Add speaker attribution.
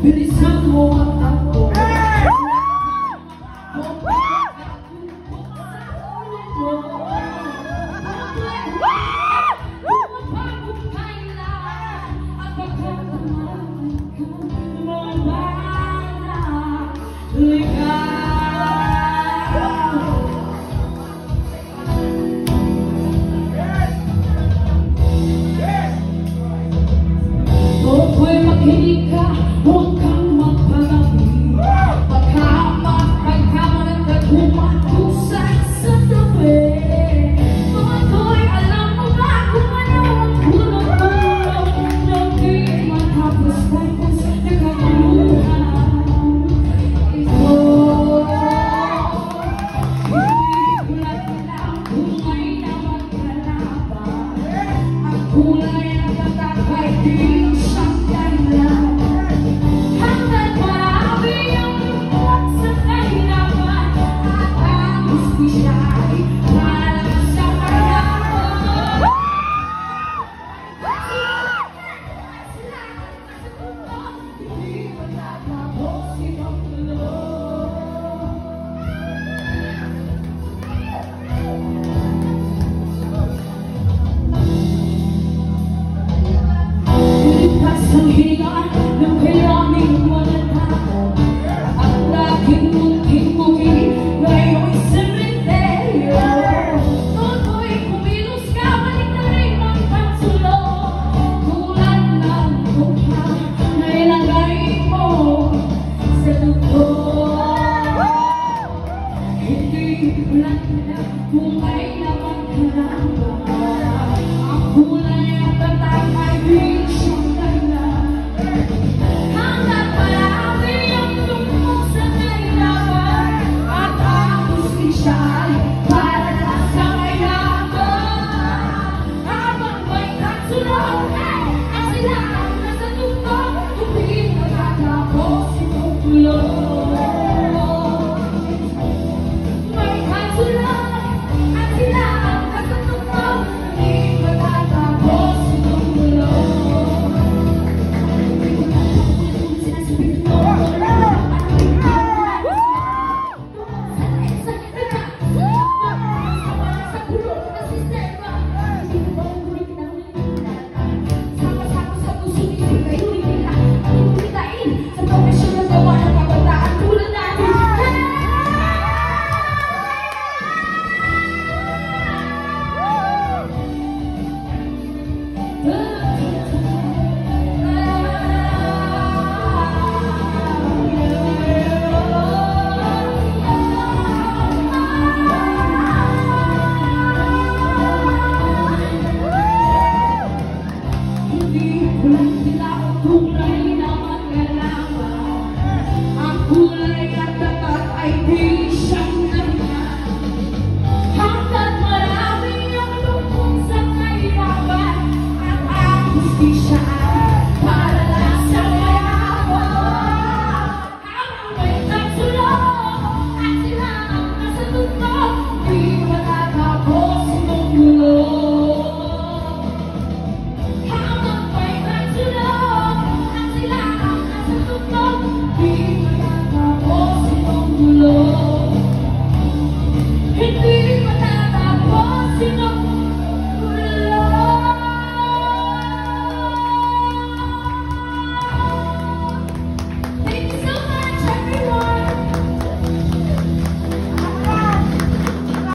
Speaker 1: Bilisan mo ang takbo. Huwag makinig ka, huwag kang magpalami. Pagkaman at humatusay sa tabi. Tumakoy, alam mo ba kung ano ang hulog-hulog na di matapos-tapos na kaguluhan. Ito, hindi ko lang kung may naman kalaban. Ang kulay ng tatakay di ang hininga ng kailangang walang tao. Ang laging munting-mugi ngayon'y sementeryo. Tuloy kumilos ka, balik na rin ang pagsulong. Tulad ng mukha na ilagay mo sa dugo. Hindi ko lang kung may naman kalaban. Ang kulay at tatak ay bisyo. Be